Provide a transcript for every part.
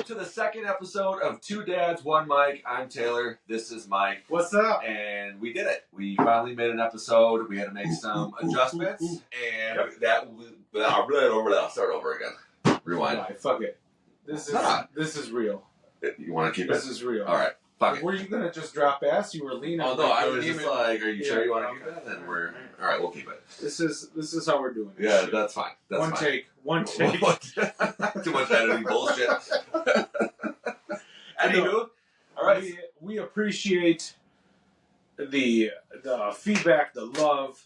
to the second episode of Two Dads, One Mic. I'm Taylor. This is Mike. What's up? And we did it. We finally made an episode. We had to make some adjustments. And I'll start over again. Rewind. Right, fuck it. This is real. You want to keep it? This is real. All right. Fuck it. Were you gonna just drop ass? You were leaning. Oh no, I was just like, are you sure you want to okay. keep it? Then we're all right. We'll keep it. This is how we're doing it. Yeah, that's fine. That's one fine. take. One take. Too much editing bullshit. Anywho, all right. We appreciate the feedback, the love,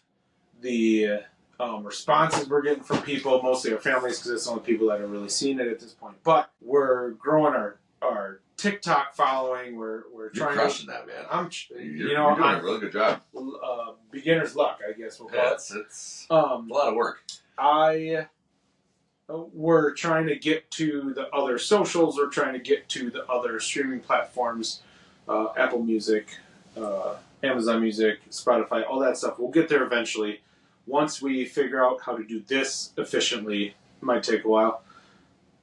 the responses we're getting from people, mostly our families, because it's the only people that are really seeing it at this point. But we're growing our TikTok following. We're trying. You're crushing that, man. You're doing a really good job. Beginner's luck, I guess we'll call it. It's a lot of work. We're trying to get to the other socials. We're trying to get to the other streaming platforms, Apple Music, Amazon Music, Spotify, all that stuff. We'll get there eventually. Once we figure out how to do this efficiently, it might take a while.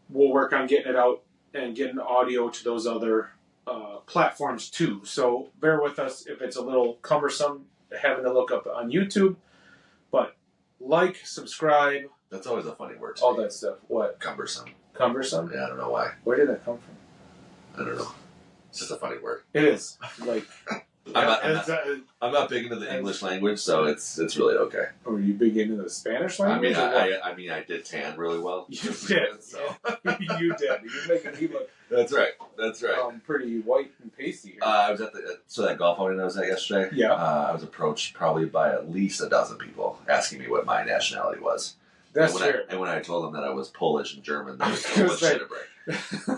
We'll work on getting it out and getting audio to those other platforms too. So bear with us if it's a little cumbersome having to look up on YouTube. But like, subscribe. That's always a funny word. All that stuff. What? Cumbersome. Cumbersome? Yeah, I don't know why. Where did that come from? I don't know. It's just a funny word. It is. Like, I'm not big into the English language, so it's really okay. Are you big into the Spanish language? I mean, I did tan really well. You did. So. You did. You're making me look. That's right. Pretty white and pasty here. I was at that golf outing I was at yesterday. Yeah. I was approached probably by at least a dozen people asking me what my nationality was. That's fair. And when I told them that I was Polish and German, they was shit a break.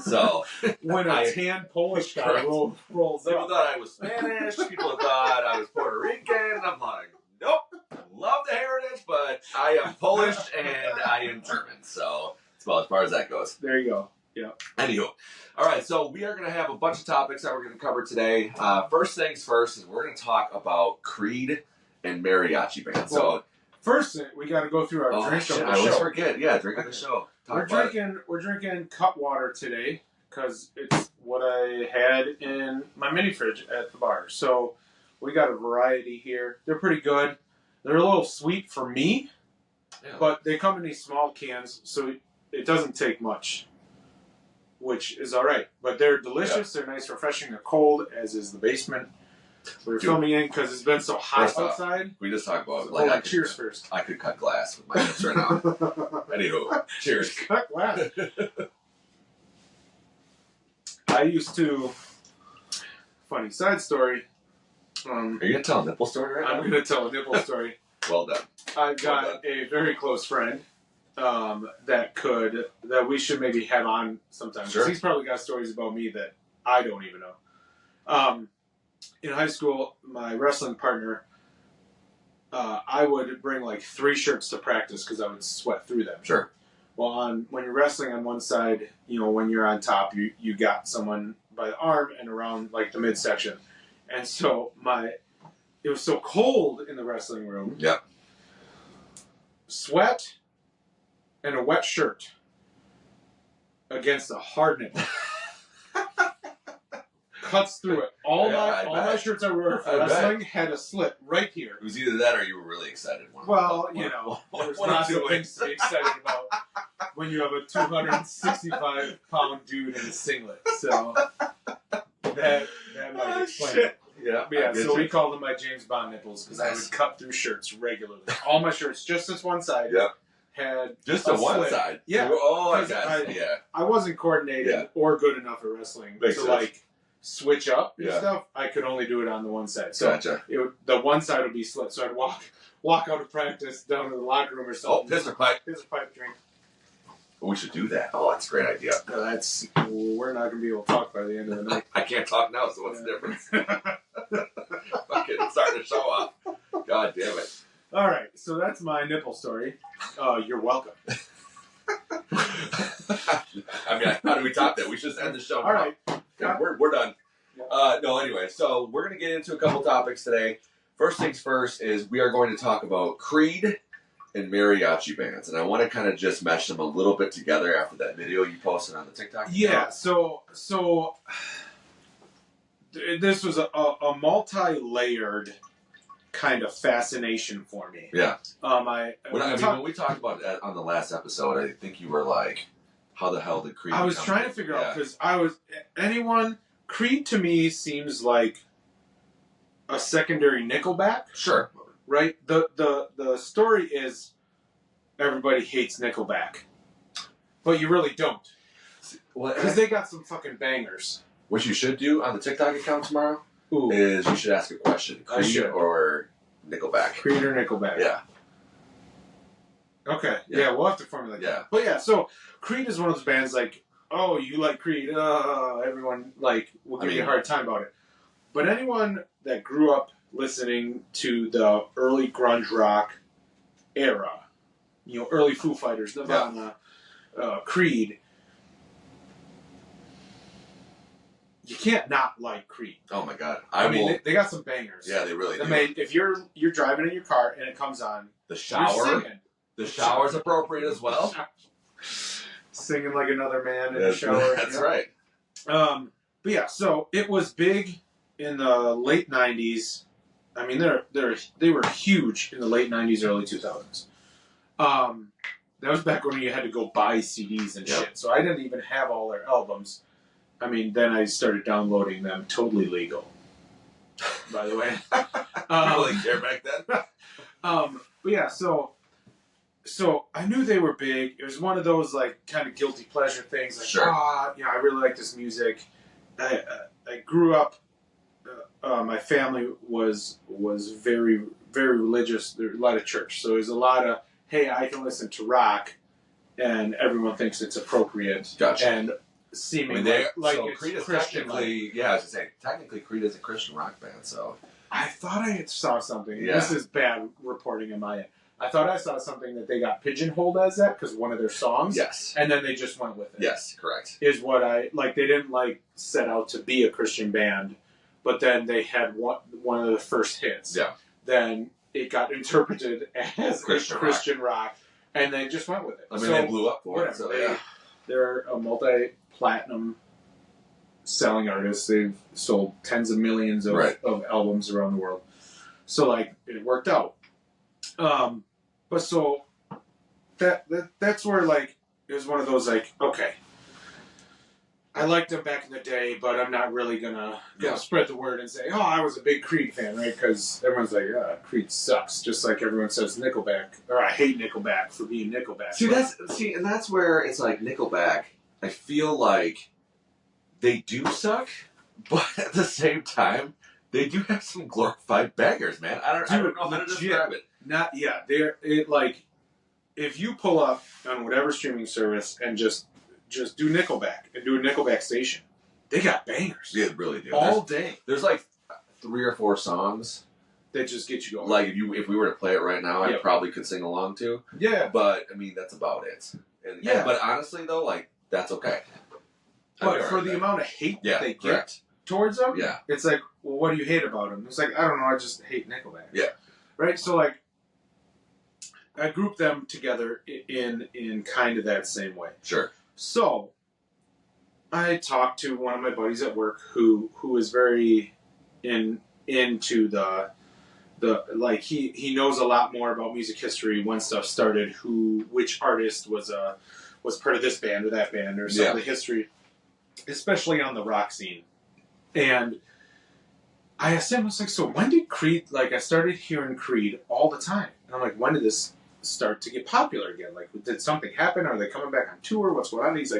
So when a tan Polish guy rolls up, people thought I was Spanish. People thought I was Puerto Rican. And I'm like, nope. Love the heritage, but I am Polish and I am German. So it's about as far as that goes. There you go. Yeah. Anywho, all right. So we are going to have a bunch of topics that we're going to cover today. First things first is we're going to talk about Creed and mariachi bands. So. First, we got to go through our drink of the show. I always forget. Yeah, drink of the show. We're drinking Cutwater today because it's what I had in my mini fridge at the bar. So we got a variety here. They're pretty good. They're a little sweet for me, but they come in these small cans, so it doesn't take much, which is all right. But they're delicious. Yeah. They're nice, refreshing. They're cold, as is the basement. We're filming in because it's been so hot outside. We just talked about cheers first. I could cut glass with my lips right now. Anywho, cheers. Cut glass. I used to. Funny side story. Are you gonna tell a nipple story right now? I'm gonna tell a nipple story. Well done. I've got a very close friend that we should maybe have on sometime. Sure. He's probably got stories about me that I don't even know. In high school, my wrestling partner, I would bring like 3 shirts to practice because I would sweat through them. Sure. Well, when you're wrestling on one side, when you're on top, you got someone by the arm and around like the midsection. And so it was so cold in the wrestling room. Yep. Sweat and a wet shirt against a hard nipple. Cuts through it. All my shirts I wore for wrestling had a slit right here. It was either that or you were really excited. There's lots of things to be excited about when you have a 265-pound dude in a singlet. So that might explain it. Yeah. So we called them my James Bond nipples because I would cut through shirts regularly. All my shirts, just this one side. Yep. Had just the one side. Yeah. Oh, I got it. Yeah. I wasn't coordinated or good enough at wrestling to switch up and stuff. I could only do it on the one side. So gotcha. The one side would be slit. So I'd walk out of practice down to the locker room or something. Oh, piss or pipe drink. We should do that. Oh, that's a great idea. We're not going to be able to talk by the end of the night. I can't talk now, so what's the difference? Fucking starting to show off. God damn it. All right, so that's my nipple story. You're welcome. I mean, how do we top that? We should just end the show. All right. Yeah, we're done. Anyway, so we're going to get into a couple topics today. First things first is we are going to talk about Creed and mariachi bands, and I want to kind of just mesh them a little bit together after that video you posted on the TikTok. Yeah, so this was a multi-layered kind of fascination for me. Yeah. When we talked about it on the last episode, I think you were like, "How the hell did Creed?" I was trying to figure out because Creed to me seems like a secondary Nickelback. Sure. Right. The story is everybody hates Nickelback, but you really don't, because they got some fucking bangers. What you should do on the TikTok account tomorrow is you should ask a question: Creed or Nickelback? Creed or Nickelback? Yeah. Okay. Yeah, we'll have to formulate that. But yeah, so Creed is one of those bands like, oh, you like Creed? Everyone will give you a hard time about it. But anyone that grew up listening to the early grunge rock era, early Foo Fighters, Nirvana, Creed, you can't not like Creed. Oh my god! They got some bangers. Yeah, they really do. If you're driving in your car and it comes on, the shower, the shower's appropriate as well. Singing like another man in the shower. That's right. But yeah, so it was big in the late '90s. I mean, they were huge in the late '90s, early 2000s. That was back when you had to go buy CDs and shit. So I didn't even have all their albums. I mean, then I started downloading them, totally legal. By the way, people didn't care back then. But yeah, so I knew they were big. It was one of those kind of guilty pleasure things. I really like this music. I grew up. My family was very, very religious. There's a lot of church, so there's a lot of, hey, I can listen to rock, and everyone thinks it's appropriate. Gotcha. And seeming so it's Creed is Christian. Technically, I was gonna say, technically Creed is a Christian rock band. So I thought I saw something. Yeah. This is bad reporting in my end. I thought I saw something that they got pigeonholed as that because one of their songs. Yes. And then they just went with it. Yes, correct. Is what they didn't set out to be a Christian band. But then they had one of the first hits. Yeah. Then it got interpreted as Christian rock, and they just went with it. I mean, they blew up for it. So they're a multi-platinum selling artist. They've sold tens of millions of albums around the world. So it worked out. But so that's where it was one of those okay. I liked them back in the day, but I'm not really gonna spread the word and say, oh, I was a big Creed fan, right? Because everyone's like, Creed sucks, just like everyone says Nickelback, or I hate Nickelback for being Nickelback. And that's where it's like Nickelback. I feel like they do suck, but at the same time, they do have some glorified bangers, man. I don't know how to describe it. If you pull up on whatever streaming service and just do Nickelback and do a Nickelback station, they got bangers. Yeah, really do. All day. There's 3 or 4 songs that just get you going. If we were to play it right now, I probably could sing along to. Yeah. But I mean, that's about it. But honestly, though, that's okay. But for the amount of hate that they get towards them, it's well, what do you hate about them? It's I don't know, I just hate Nickelback. Yeah. Right? So I grouped them together in kind of that same way. Sure. So I talked to one of my buddies at work who is very into the he knows a lot more about music history, when stuff started, which artist was part of this band or that band, or some of the history, especially on the rock scene. And I asked him, I was so when did Creed, I started hearing Creed all the time. And I'm when did this start to get popular again? Did something happen? Are they coming back on tour? What's going on? And he's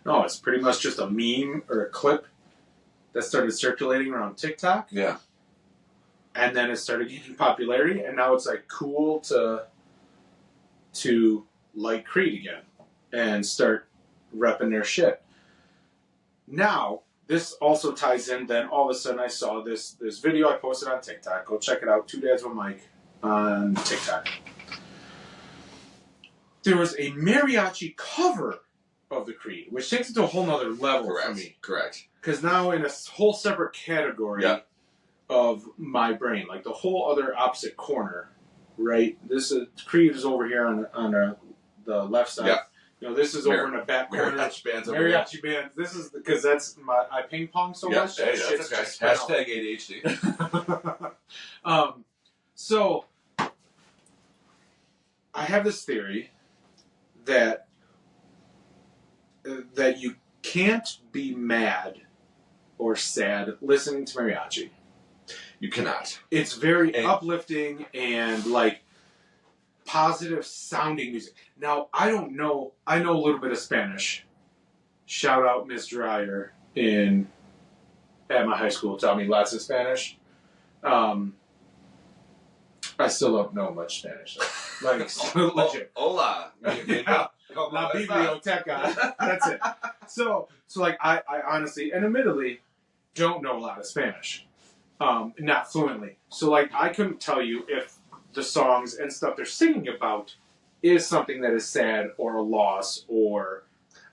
no, it's pretty much just a meme or a clip that started circulating around TikTok. Yeah. And then it started gaining popularity, and now it's cool to like Creed again and start repping their shit. Now, this also ties in, then all of a sudden I saw this video I posted on TikTok. Go check it out, Two Dads with Mike on TikTok. There was a mariachi cover of the Creed, which takes it to a whole nother level for me. Correct. Because now in a whole separate category of my brain, the whole other opposite corner right? This is Creed is over here on the left side. Yeah. You know, this is over in the back corner. Mariachi bands over here. Mariachi bands. This is because that's I ping pong so much. Hey, that's Shit's okay. just spread out. Hashtag ADHD. So I have this theory that you can't be mad or sad listening to mariachi. You cannot. It's very uplifting and like positive sounding music. Now I don't know. I know a little bit of Spanish. Shout out Miss Dreyer at my high school. Taught me lots of Spanish. I still don't know much Spanish. Like legit. Hola. La biblioteca. That's it. So like I honestly and admittedly don't know a lot of Spanish. Not fluently. So like I couldn't tell you if the songs and stuff they're singing about is something that is sad or a loss or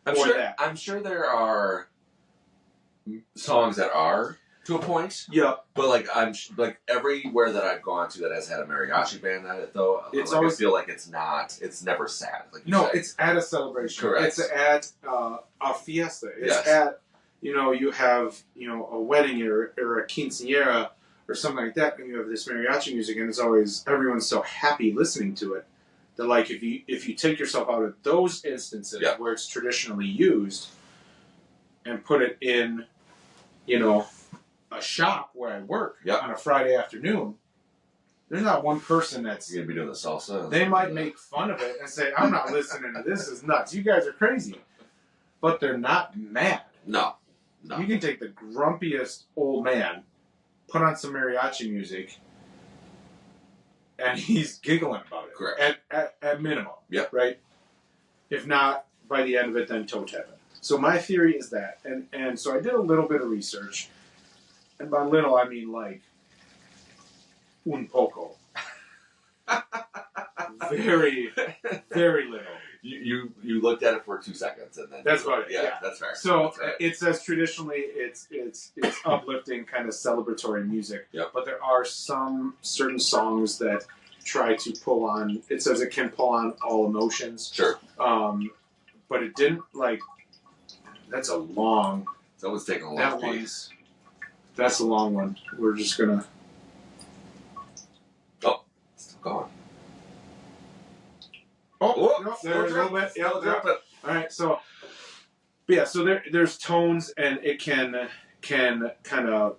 that. I'm sure there are songs that are to a point. Yeah. But like everywhere that I've gone to that has had a mariachi band at it though, it's like, always I feel like it's never sad. Like you said. It's at a celebration. Correct. It's at a fiesta. It's Yes. at you have a wedding or a quinceañera or something like that, and you have this mariachi music, and it's always everyone's so happy listening to it that like if you take yourself out of those instances where it's traditionally used and put it in a shop where I work on a Friday afternoon, there's not one person that's you're gonna be doing the salsa. They might make fun of it and say, "I'm not listening to this. It's nuts. You guys are crazy," but they're not mad. No. You can take the grumpiest old man, put on some mariachi music, and he's giggling about it. Correct. At minimum. Yep. Right? If not, by the end of it, then toad heaven. So my theory is that. And so I did a little bit of research. And by little, I mean like un poco. Very, very little. You looked at it for 2 seconds and then that's about it. Yeah, that's fair. So that's right. it says traditionally it's uplifting kind of celebratory music. Yep. But there are some certain songs that try to pull on. It says it can pull on all emotions. Sure. But it didn't like. That's a long. Someone's taking a long That piece. That's a long one. We're just gonna. Oh, it's still going. Oh, no, there's a little bit. Yeah, all right. So, so there's tones, and it can kind of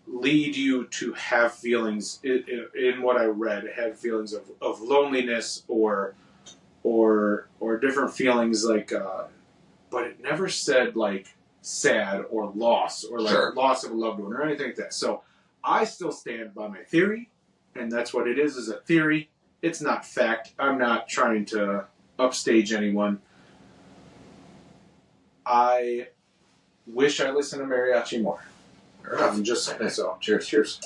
lead you to have feelings. In what I read, have feelings of loneliness or different feelings like. But it never said like sad or loss or like loss of a loved one or anything like that. So I still stand by my theory, and that's what it is a theory. It's not fact. I'm not trying to upstage anyone. I wish I listened to mariachi more. I'm just saying. So cheers.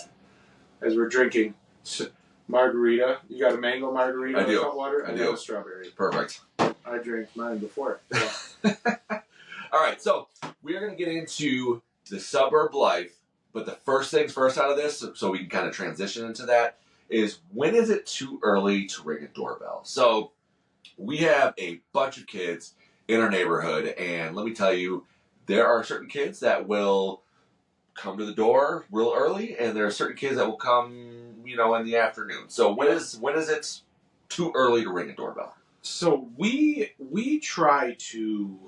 As we're drinking margarita. You got a mango margarita with hot water? I do. A strawberry. Perfect. I drank mine before. So. All right, so we are going to get into the suburb life, but the first things first out of this, so we can kind of transition into that, is when is it too early to ring a doorbell? So we have a bunch of kids in our neighborhood, and let me tell you, there are certain kids that will come to the door real early, and there are certain kids that will come, in the afternoon. So when is it too early to ring a doorbell? So we try to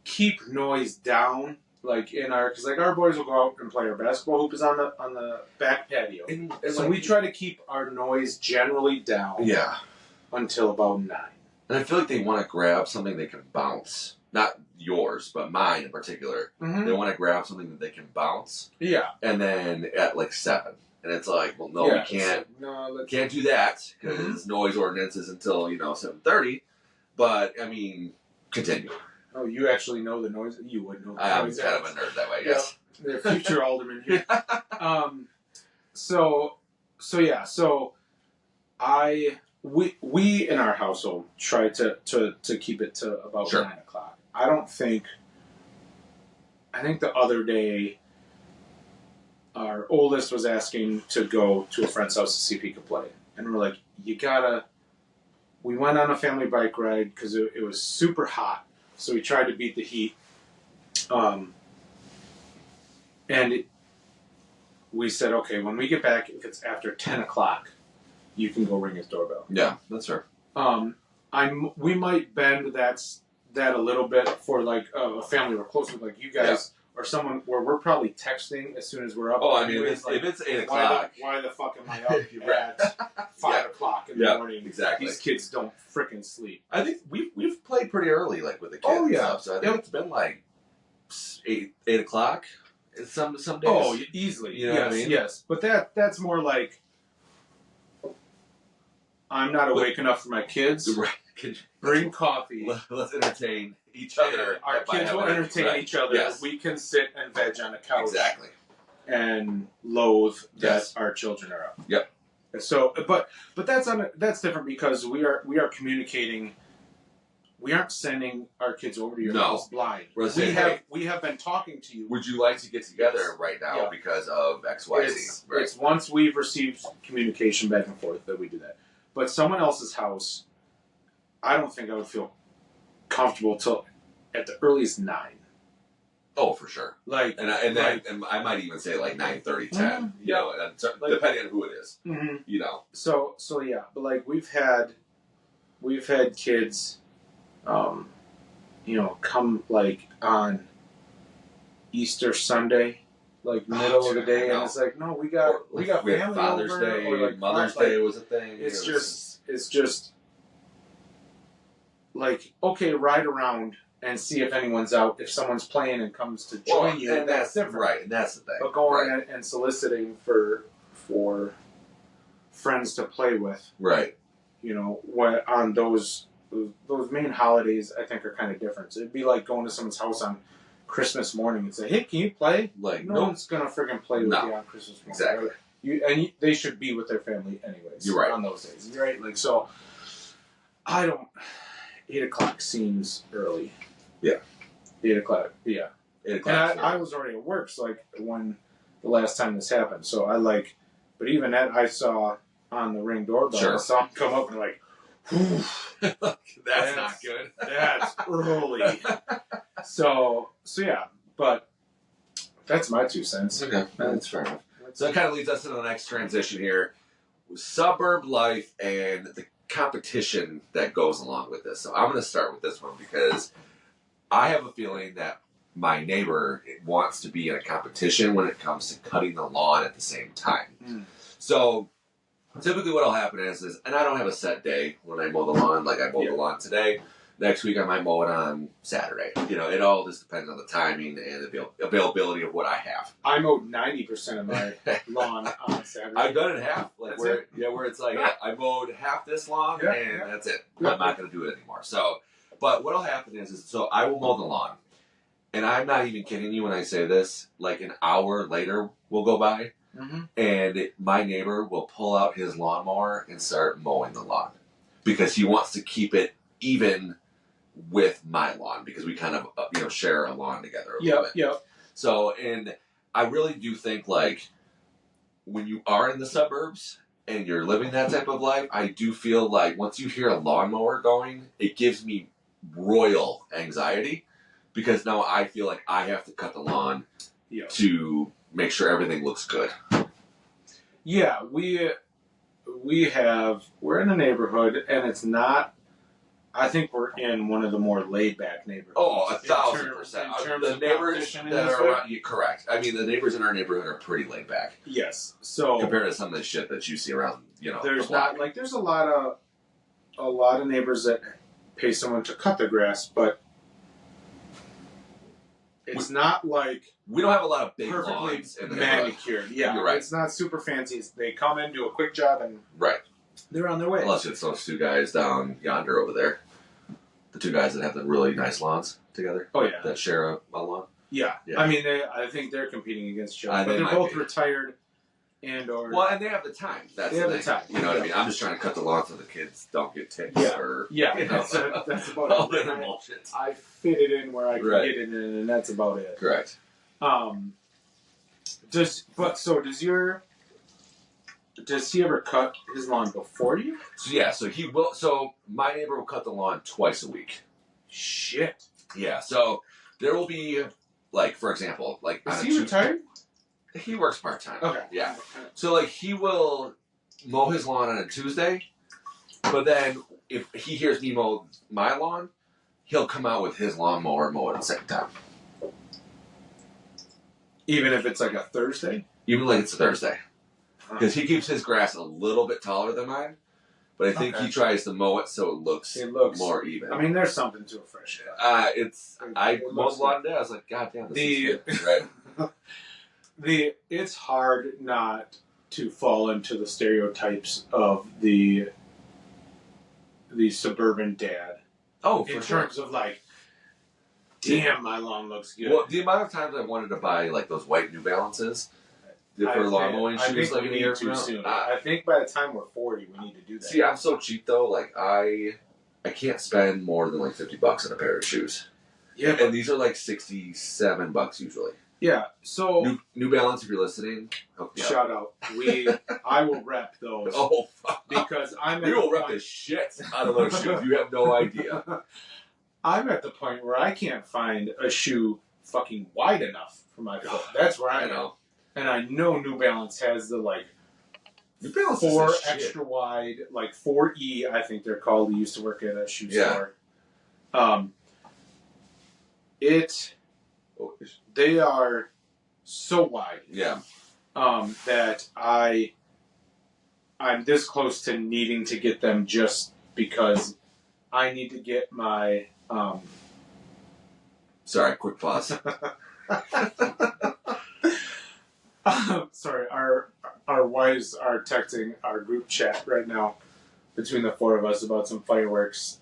keep noise down, like because our boys will go out and play. Our basketball hoop is on the back patio, And so we try to keep our noise generally down. Yeah. Until about 9. And I feel like they want to grab something they can bounce. Not yours, but mine in particular. Mm-hmm. They want to grab something that they can bounce. Yeah. And then at like 7. And it's like, well, no, we can't. Can't do that because noise ordinance is until 7:30. But I mean, continue. Oh, you actually know the noise? You would know the I'm noise. kind of a nerd that way. Yes. The future alderman here. So we in our household try to keep it to about 9 o'clock. I think the other day our oldest was asking to go to a friend's house to see if he could play. And we're like, we went on a family bike ride because it was super hot. So we tried to beat the heat. We said, okay, when we get back, if it's after 10 o'clock, you can go ring his doorbell. Yeah, that's fair. We might bend that a little bit for like a family we're close with, like you guys or someone where we're probably texting as soon as we're up. Oh, I mean, if it's 8 o'clock, why the fuck am I up at 5 o'clock in the morning? Exactly. These kids don't frickin' sleep. I think we've played pretty early, like with the kids and stuff. So I think it's been like 8 o'clock. Some days. Oh, easily. You know what I mean? Yes, but that's more like I'm not awake enough for my kids. Right. Bring coffee. Let's entertain each other. Our kids will entertain each other. Yes. We can sit and veg on the couch. Exactly. And loathe that our children are up. Yep. So, but that's different because we are communicating. We aren't sending our kids over to your house blind. We have been talking to you. Would you like to get together right now because of X, Y, Z? It's once we've received communication back and forth that we do that. But someone else's house, I don't think I would feel comfortable till at the earliest 9. Oh, for sure. Like, and I might even say like 9:30, 10. You know, depending on who it is. Mm-hmm. You know. So yeah, but like we've had kids, come like on Easter Sunday, like middle of the day, and it's like, no, we got family Father's over, Day, or like Mother's Day was a thing. It's just like, okay, ride around and see if anyone's out. If someone's playing and comes to join you, and that's different. Right, and that's the thing. But going and soliciting for friends to play with, right? On those main holidays, I think are kind of different. So it'd be like going to someone's house on Christmas morning and say, "Hey, can you play?" Like, no one's gonna friggin' play with you on Christmas morning. Exactly. Right? They should be with their family anyways. You're right on those days. You're right. Like, so, I don't. 8 o'clock seems early. Yeah. 8 o'clock. Yeah. 8 o'clock. And I was already at work, so like when the last time this happened. So but even that I saw on the Ring doorbell. Sure. I saw him come up and like, whew, that's not good. That's early. So yeah, but that's my 2 cents. Okay, that's fair enough. So that kind of leads us to the next transition here: suburb life and the competition that goes along with this. So I'm going to start with this one because I have a feeling that my neighbor wants to be in a competition when it comes to cutting the lawn at the same time. Mm. So typically what will happen is, and I don't have a set day when I mow the lawn, like I mowed the lawn today. Next week I might mow it on Saturday. It all just depends on the timing and the availability of what I have. I mowed 90% of my lawn on Saturday. I've done it half, where it's like I mowed half this lawn and that's it. I'm not going to do it anymore. So, but what'll happen is so I will mow the lawn, and I'm not even kidding you when I say this. Like an hour later will go by, and my neighbor will pull out his lawnmower and start mowing the lawn because he wants to keep it even with my lawn because we kind of share a lawn together a little bit. Yep. So, and I really do think like when you are in the suburbs and you're living that type of life, I do feel like once you hear a lawnmower going, it gives me royal anxiety because now I feel like I have to cut the lawn to make sure everything looks good. Yeah, we're in a neighborhood and it's not. I think we're in one of the more laid-back neighborhoods. Oh, 1,000%. The neighbors that are around you, correct. I mean, the neighbors in our neighborhood are pretty laid-back. Yes. So compared to some of the shit that you see around, there's not like there's a lot of neighbors that pay someone to cut the grass, but it's not like we don't have a lot of big perfectly lawns in the manicured. Yeah, you're right. It's not super fancy. They come in, do a quick job, and they're on their way. Unless it's those 2 guys down yonder over there. The 2 guys that have the really nice lawns together. Oh, yeah. That share a lawn. Yeah. I mean, I think they're competing against each other. But they're both retired and/or... Well, and they have the time. That's the thing. You know what I mean? I'm just trying to cut the lawn so the kids don't get ticks or... Yeah, that's about it. Bullshit. I fit it in where I can get it in, and that's about it. Correct. Does he ever cut his lawn before you? So yeah, so he will. So my neighbor will cut the lawn twice a week. Shit. Yeah, so there will be, like, for example, like is he retired? He works part time. Okay. Yeah. So like he will mow his lawn on a Tuesday, but then if he hears me mow my lawn, he'll come out with his lawnmower and mow it at the same time. Even if it's like a Thursday? Even like it's a Thursday. Because he keeps his grass a little bit taller than mine, but I think he tries to mow it so it looks more even. I mean, there's something to a fresh cut. I mowed the lawn today. I was like, God damn, this is good. Right? It's hard not to fall into the stereotypes of the suburban dad. Oh, for in sure. terms of like, damn, my lawn looks good. Well, the amount of times I wanted to buy like those white New Balances for lawn mowing shoes, like we need to soon. I think by the time we're 40, we need to do that. See, I'm so cheap though. Like I can't spend more than like $50 on a pair of shoes. Yeah, and these are like $67 usually. Yeah, so New Balance, if you're listening, shout out. I will rep those. Oh, fuck. Because we will rep the shit out of those shoes. You have no idea. I'm at the point where I can't find a shoe fucking wide enough for my foot. That's where I know. And I know New Balance has the like New Balance 4 extra wide, like 4E, I think they're called. We used to work at a shoe store. They are so wide. Yeah. That I'm this close to needing to get them just because I need to get my Sorry, quick pause. Sorry, our wives are texting our group chat right now between the 4 of us about some fireworks,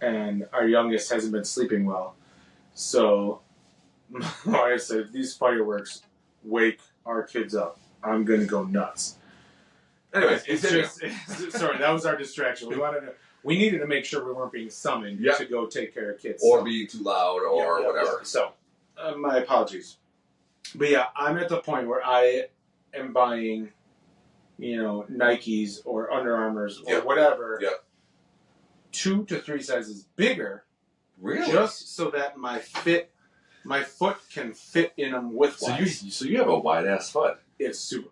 and our youngest hasn't been sleeping well. So, my wife said, if these fireworks wake our kids up, I'm going to go nuts. Anyways, sorry, that was our distraction. We needed to make sure we weren't being summoned to go take care of kids. Or being too loud or whatever. Yeah. So, my apologies. But yeah, I'm at the point where I am buying, Nikes or Under Armours or whatever, 2 to 3 sizes bigger. Really? Just so that my foot can fit in them width-wise. So you have a wide-ass foot. It's super,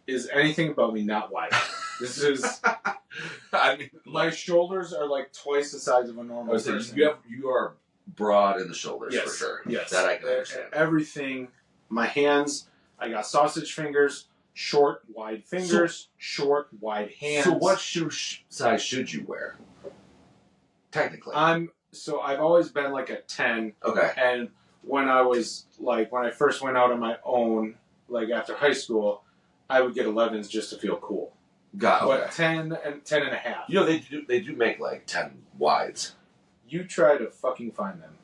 is anything about me not wide? This is, my shoulders are like twice the size of a normal person. You are broad in the shoulders, for sure. Yes. That I can understand. Everything, my hands, I got sausage fingers, short, wide fingers, short, wide hands. So what shoe size should you wear? Technically. I've always been like a 10. Okay. And when I first went out on my own, like after high school, I would get 11s just to feel cool. But 10 and a half. They do make like 10 wides. You try to fucking find them.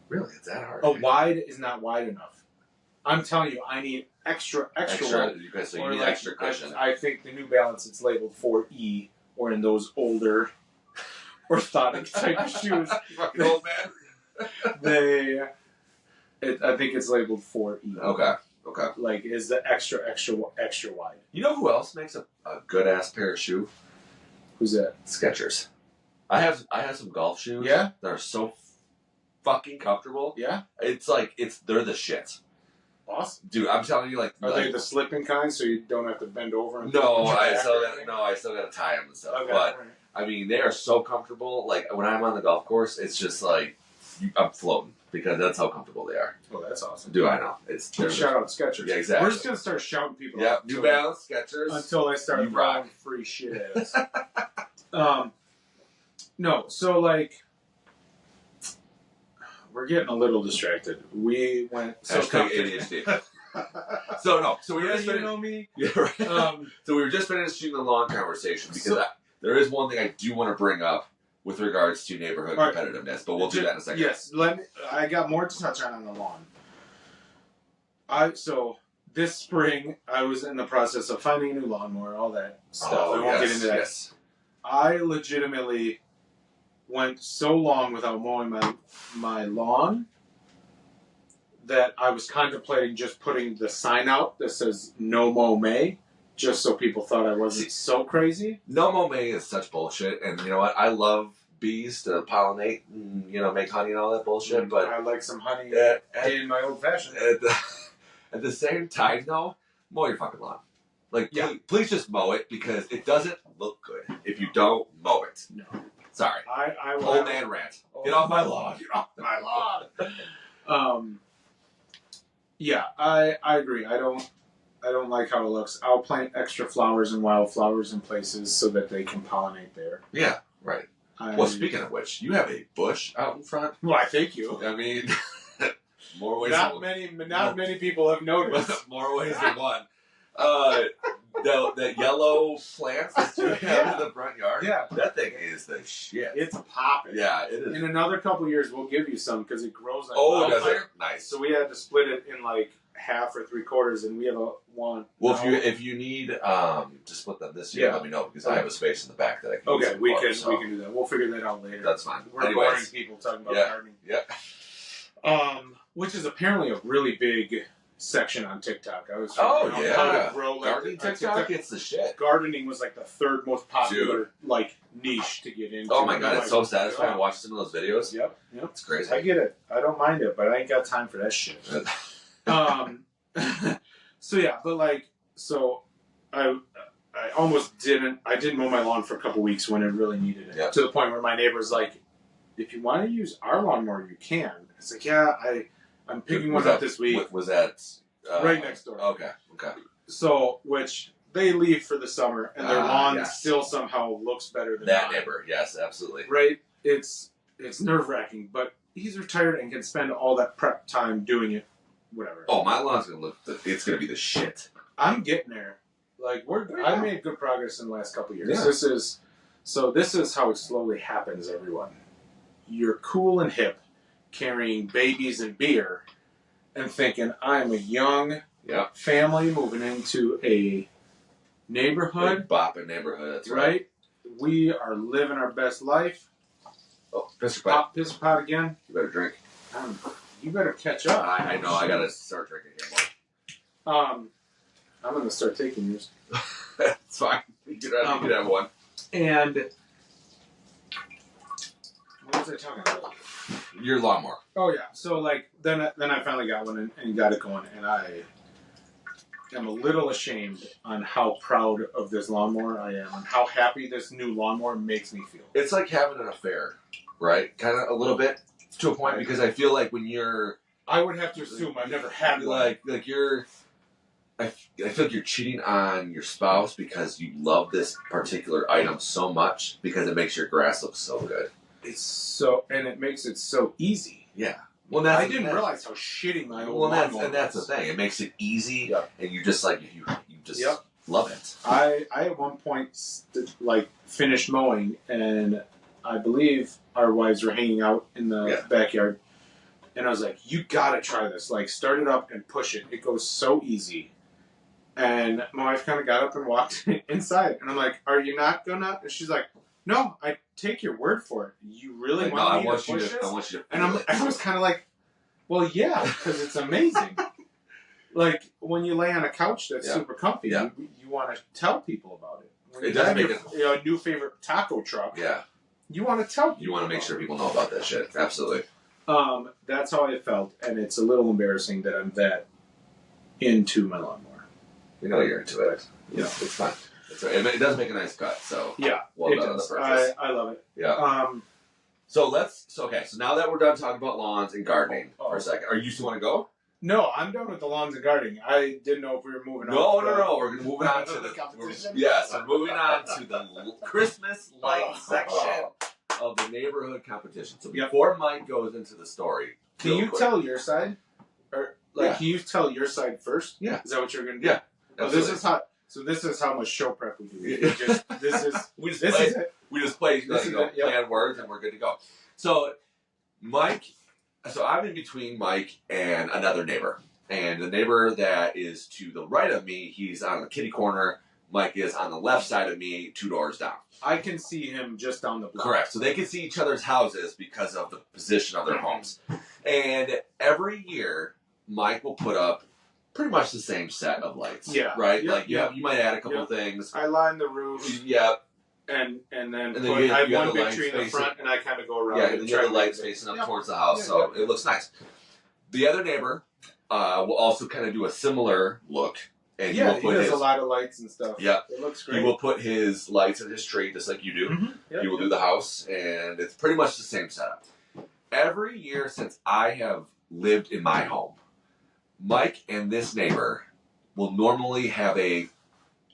Really? It's that hard? A wide is not wide enough. I'm telling you, I need extra wide. So you need extra cushion. I think the New Balance, it's labeled 4E, or in those older orthotic type of shoes. Fucking old man. I think it's labeled 4E. Okay. Like, is the extra wide. You know who else makes a good ass pair of shoe? Who's that? Skechers. I have some golf shoes. Yeah? That are so fucking comfortable. Yeah? They're the shit. Awesome. Dude, I'm telling you, are they the slipping kind, so you don't have to bend over? I still gotta tie them and stuff. Okay, but they are so comfortable. Like when I'm on the golf course, it's just like I'm floating because that's how comfortable they are. Oh, that's awesome. Dude, I know. Shout out Skechers. Yeah, exactly. We're just gonna start shouting people. Yeah, New Balance, Skechers. Until I start throwing free shit at us. No, so like, we're getting a little distracted. We went ADHD. So we were just you know me. Yeah, right. So we were just finishing the long conversation because there is one thing I do want to bring up with regards to neighborhood competitiveness, but we'll do that in a second. Yes, I got more to touch on the lawn. This spring I was in the process of finding a new lawnmower, all that stuff. I won't get into that. Yes. I legitimately went so long without mowing my lawn that I was contemplating just putting the sign out that says "No Mow May," just so people thought I wasn't so crazy. No mow May is such bullshit, and you know what? I love bees to pollinate and make honey and all that bullshit. But I like some honey in my old fashioned. At the same time, though, mow your fucking lawn. Like, please just mow it because it doesn't look good if you don't mow it. No, sorry. I will old man rant. Get off my lawn. Get off my lawn. Yeah, I agree. I don't like how it looks. I'll plant extra flowers and wildflowers in places so that they can pollinate there. Yeah, right. Well, speaking of which, you have a bush out in front. Why, thank you. I mean, more ways. Not many people have noticed. More ways than one. That yellow plant that you have in the front yard. Yeah, that thing is the shit. It's popping. Yeah, it is. In another couple of years, we'll give you some because it grows. Does it? Nice. So we had to split it in like half or 3/4, and we have a one. Well, if you need to split them this year, let me know because I have a space in the back that I can. Okay, we can do that. We'll figure that out later. That's fine. We're boring people talking about gardening. Yeah. Which is apparently a really big section on TikTok. I was how to grow gardening TikTok. It's the shit. Gardening was like the third most popular niche to get into. Oh my god, it's so satisfying to watch some of those videos. Yep, it's crazy. I get it. I don't mind it, but I ain't got time for that shit. So I almost didn't. I didn't mow my lawn for a couple weeks when it really needed it. Yep. To the point where my neighbor's like, "If you want to use our lawnmower, you can." It's like, yeah, I'm picking one up this week. Was that right next door? Okay. So, which they leave for the summer, and their lawn still somehow looks better than that mine. neighbor. Yes, absolutely. Right? It's nerve-wracking, but he's retired and can spend all that prep time doing it. Whatever. Oh, my lawn's gonna it's gonna be the shit. I'm getting there. Like I made good progress in the last couple of years. Yeah. This is how it slowly happens, everyone. You're cool and hip, carrying babies and beer, and thinking I'm a young family moving into a neighborhood. Big bopping neighborhood, that's right. We are living our best life. Oh, piss pot again. You better drink. You better catch up. I know. I gotta start drinking here more. I'm gonna start taking yours. It's fine. You can have one. And what was I talking about? Your lawnmower. Oh yeah. So then I finally got one and got it going, and I am a little ashamed on how proud of this lawnmower I am and how happy this new lawnmower makes me feel. It's like having an affair, right? Kind of a little bit. To a point, because I feel like when you're... I would have to assume I've never had one. Like you're... I feel like you're cheating on your spouse because you love this particular item so much because it makes your grass look so good. And it makes it so easy. Yeah. Well, I didn't realize how shitty my old lawnmower was. And that's the thing. It makes it easy, and you just you just love it. I at one point finished mowing, and I believe our wives were hanging out in the backyard, and I was like, "You gotta try this! Start it up and push it. It goes so easy." And my wife kind of got up and walked inside, and I'm like, "Are you not gonna?" And she's like, "No, I take your word for it. You really want me to push this?" I want you to. And I was kind of like, "Well, yeah, because it's amazing." When you lay on a couch that's super comfy, you want to tell people about it. When it does make your new favorite taco truck. Yeah. You want to tell people. You want to make sure people know about that shit. Absolutely. That's how I felt, and it's a little embarrassing that I'm that into my lawnmower. You know you're into it. Yeah, it's fun. It does make a nice cut, so well done on the purchase. I love it. Yeah. So now that we're done talking about lawns and gardening for a second, are you still want to go? No, I'm done with the lawns and gardening. I didn't know if we were moving on. No. We're moving on to the competition. We're moving on to the Christmas light section of the neighborhood competition. So before Mike goes into the story, can you tell your side, or can you tell your side first? Yeah. Is that what you're going to do? Yeah. This is how much show prep we do. We just play play words and we're good to go. So I'm in between Mike and another neighbor. And the neighbor that is to the right of me, he's on the kitty corner. Mike is on the left side of me, 2 doors down. I can see him just down the block. Correct. So they can see each other's houses because of the position of their homes. And every year, Mike will put up pretty much the same set of lights. Yeah. Right? Yep, Like, you might add a couple things. I line the roof. Yep. And then I have one big tree in the front, and I kind of go around. Yeah, and then you have the lights facing up towards the house, so it looks nice. The other neighbor will also kind of do a similar look. And he does a lot of lights and stuff. Yep. It looks great. He will put his lights in his tree just like you do. Mm-hmm. Yep, he will do the house, and it's pretty much the same setup. Every year since I have lived in my home, Mike and this neighbor will normally have a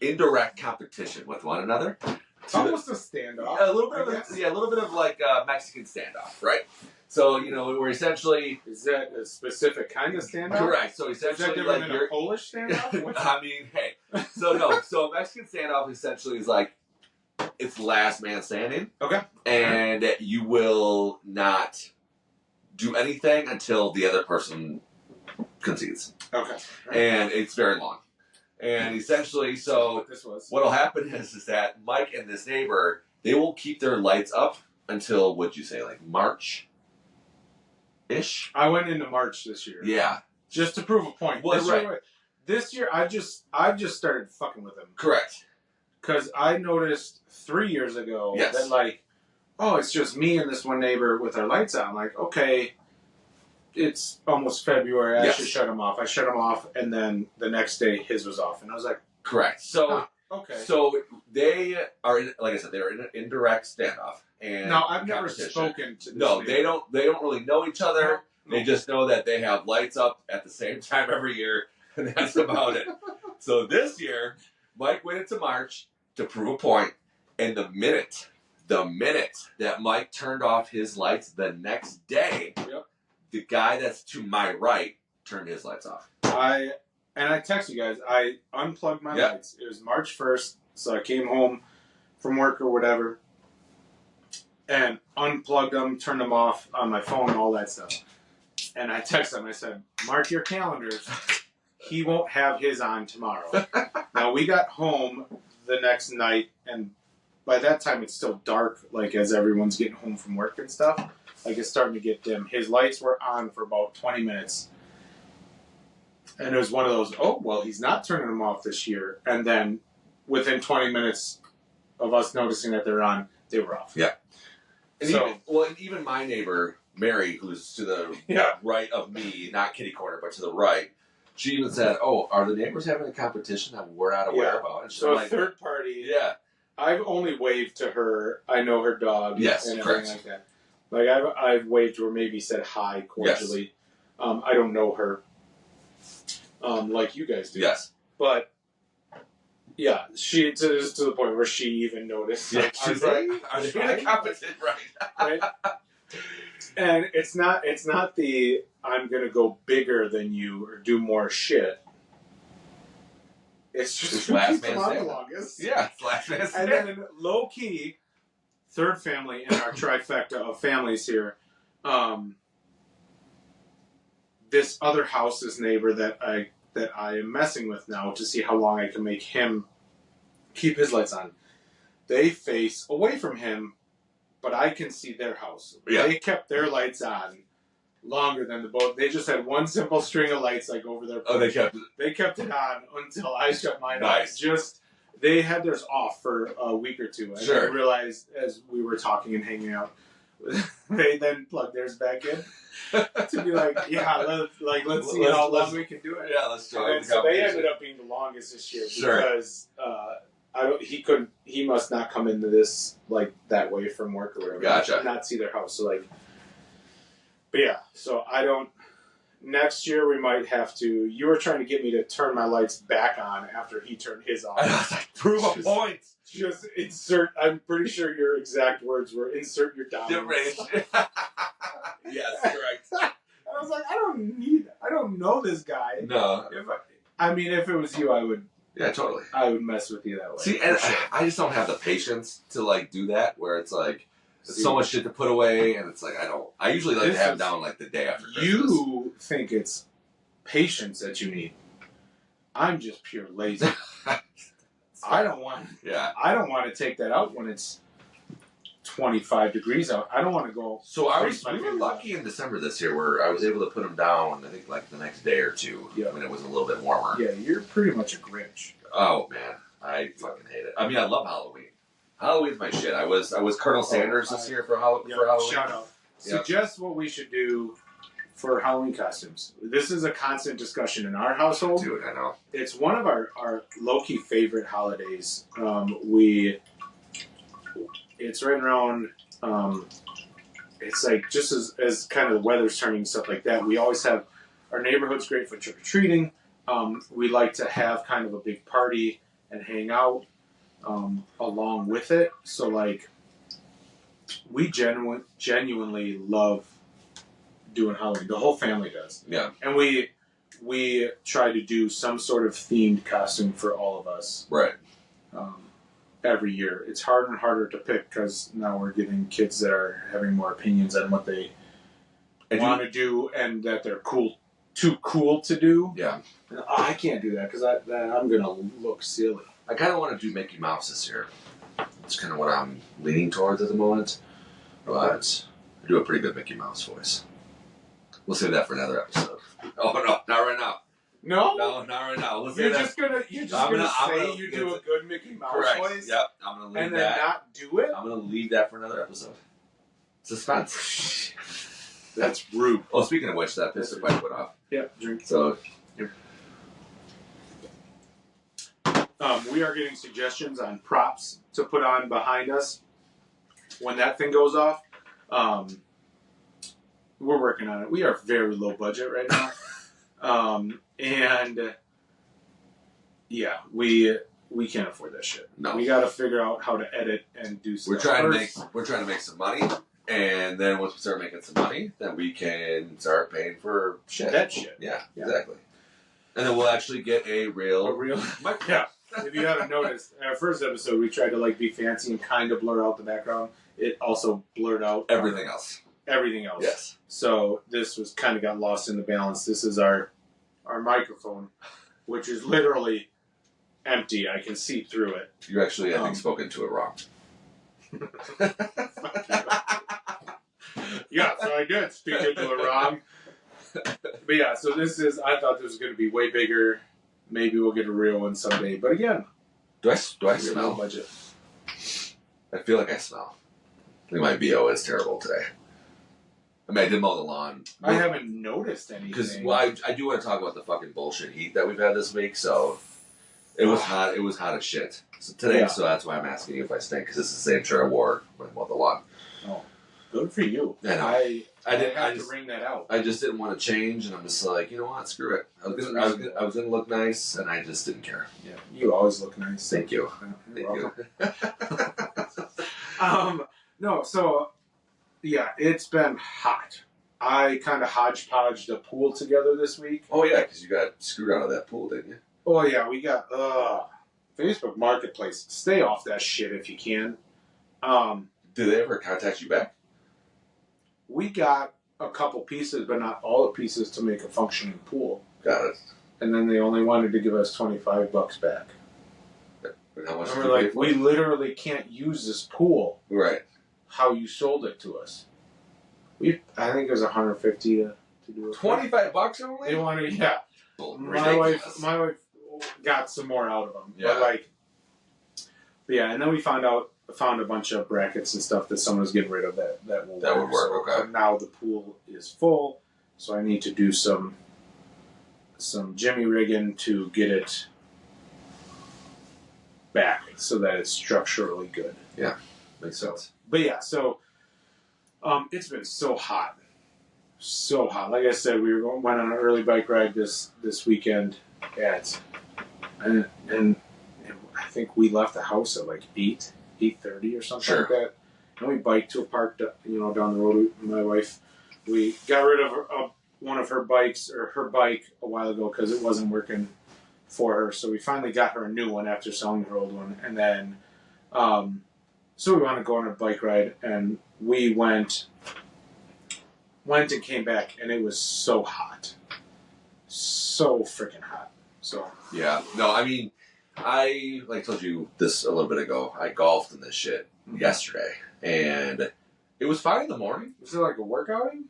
indirect competition with one another. Almost a standoff. A little bit of like a Mexican standoff, right? So, we're essentially... Is that a specific kind of standoff? Correct. So essentially, is that different than a Polish standoff? I mean, hey. So a Mexican standoff essentially is like, it's last man standing. Okay. And you will not do anything until the other person concedes. Okay. Right. And it's very long. And essentially, so what'll happen is that Mike and this neighbor, they will keep their lights up until, what'd you say, like March? Ish. I went into March this year. Yeah. Just to prove a point. Well, this year, I've just started fucking with them. Correct. Because I noticed 3 years ago that it's just me and this one neighbor with our lights on. I'm like, okay, it's almost February. I should shut them off. I shut them off, and then the next day his was off, and I was like, correct. So okay. So they are, like I said, they're in an indirect standoff. And now I've never spoken to this. No, they don't really know each other. No. They just know that they have lights up at the same time every year, and that's about it. So this year, Mike went into March to prove a point, and the minute that Mike turned off his lights the next day, the guy that's to my right turned his lights off. I text you guys. I unplugged my lights. It was March 1st, so I came home from work or whatever, and unplugged them, turned them off on my phone, all that stuff. And I texted him. I said, "Mark your calendars. He won't have his on tomorrow." Now we got home the next night, and by that time it's still dark. Like as everyone's getting home from work and stuff, like it's starting to get dim. His lights were on for about 20 minutes. And it was one of those, he's not turning them off this year. And then within 20 minutes of us noticing that they're on, they were off. Yeah. And even my neighbor, Mary, who's to the right of me, not kitty corner, but to the right, she even said, are the neighbors having a competition that we're not aware about? And so a third party. Yeah. I've only waved to her. I know her dog. Yes, and correct. Everything like that. Like I've waved to her, maybe said hi cordially. Yes. I don't know her. Like you guys do. Yes. But, she to the point where she even noticed. Yeah, she's like, are they in a competition? Right. And it's not the, I'm going to go bigger than you or do more shit. It's just last man standing the longest. Yeah, last man standing. And then low key, third family in our trifecta of families here, this other house's neighbor that I am messing with now to see how long I can make him keep his lights on. They face away from him, but I can see their house. Yeah. They kept their lights on longer than the boat. They just had one simple string of lights like over their porch. They kept it on until I shut mine off. They had theirs off for a week or two. And I realized as we were talking and hanging out, they then plugged theirs back in to be like, let's see how long we can do it. Yeah, let's try. And so they ended up being the longest this year because he must not come into this like that way from work or whatever. Gotcha. Not see their house. So but yeah, so I don't. Next year we might have to. You were trying to get me to turn my lights back on after he turned his off. I was like, prove a point. Just insert. I'm pretty sure your exact words were insert your dominance. Yes, correct. I was like, I don't know this guy. No. If it was you, I would. Yeah, totally. I would mess with you that way. See, and I just don't have the patience to do that. Where it's like. So much shit to put away, and it's like I usually like to have it down the day after Christmas. You think it's patience that you need. I'm just pure lazy. I don't want to take that out when it's 25 degrees out. I don't want to go. So we were lucky in December this year where I was able to put them down, I think, like the next day or two when it was a little bit warmer. Yeah, you're pretty much a Grinch. Oh, man. I fucking hate it. I mean, I love Halloween. Halloween's my shit. I was Colonel Sanders this year for Halloween. Shout out. Suggest what we should do for Halloween costumes. This is a constant discussion in our household. Dude, I know. It's one of our low-key favorite holidays. It's right around, it's like just as kind of the weather's turning and stuff like that, we always have, our neighborhood's great for trick-or-treating. We like to have kind of a big party and hang out along with it. So, like, we genuinely love doing Halloween. The whole family does. Yeah. And we try to do some sort of themed costume for all of us. Right. Every year. It's harder and harder to pick because now we're getting kids that are having more opinions on what they want to do and that they're too cool to do. Yeah. And, I can't do that because I'm going to look silly. I kind of want to do Mickey Mouse this year. It's kind of what I'm leaning towards at the moment. But I do a pretty good Mickey Mouse voice. We'll save that for another episode. Oh, no, not right now. No? No, not right now. You're just gonna say you do a good Mickey Mouse voice? Yep, I'm gonna leave that. And then not do it? I'm gonna leave that for another episode. Suspense. That's rude. Oh, speaking of which, that pistol pipe went off. Yep, drink. So, we are getting suggestions on props to put on behind us when that thing goes off. We're working on it. We are very low budget right now. And yeah, we can't afford that shit. No. We got to figure out how to edit and do stuff. We're trying to make some money, and then once we start making some money, then we can start paying for shit. That shit. Yeah, exactly. And then we'll actually get a real yeah. If you haven't noticed, in our first episode, we tried to be fancy and kind of blur out the background. It also blurred out everything else. Everything else. Yes. So this was kind of got lost in the balance. This is our microphone, which is literally empty. I can see through it. You actually, I think, spoken to it wrong. Yeah, so I did speak into it wrong. But yeah, so I thought this was going to be way bigger. Maybe we'll get a real one someday. But again, do I smell? Budget. I feel like I smell. I think my BO is terrible today. I mean, I did mow the lawn. I haven't noticed anything. Because, I do want to talk about the fucking bullshit heat that we've had this week, so it was hot. It was hot as shit today, so that's why I'm asking you if I stink, because this is the same shirt I wore when I mowed the lawn. Oh, good for you. I know. I didn't have to bring that out. I just didn't want to change, and I'm just like, you know what, screw it. I was gonna look nice, and I just didn't care. Yeah, you always look nice. Thank you. Thank you. No, so yeah, it's been hot. I kind of hodgepodged a pool together this week. Oh yeah, because you got screwed out of that pool, didn't you? Oh yeah, we got Facebook Marketplace. Stay off that shit if you can. Did they ever contact you back? We got a couple pieces, but not all the pieces to make a functioning pool. Got it. And then they only wanted to give us $25 back. And how much? And we're like, we literally can't use this pool. Right. How you sold it to us? I think it was $150 to do it. $25 only? They wanted, yeah. My wife got some more out of them. Yeah. But yeah, and then we found a bunch of brackets and stuff that someone was getting rid of that will that would work. So okay. Now the pool is full, so I need to do some jimmy rigging to get it back so that it's structurally good. Yeah, makes sense. But yeah, so it's been so hot. So hot. Like I said, we went on an early bike ride this weekend and I think we left the house at like 8:30 or something like that. And we biked to a park, down the road with my wife. We got rid of one of her bikes, or her bike, a while ago because it wasn't working for her. So we finally got her a new one after selling her old one. And then, so we wanted to go on a bike ride, and we went and came back, and it was so hot. So freaking hot. So yeah. No, I mean, I told you this a little bit ago. I golfed in this shit yesterday, and it was fine in the morning. Was it like a workouting?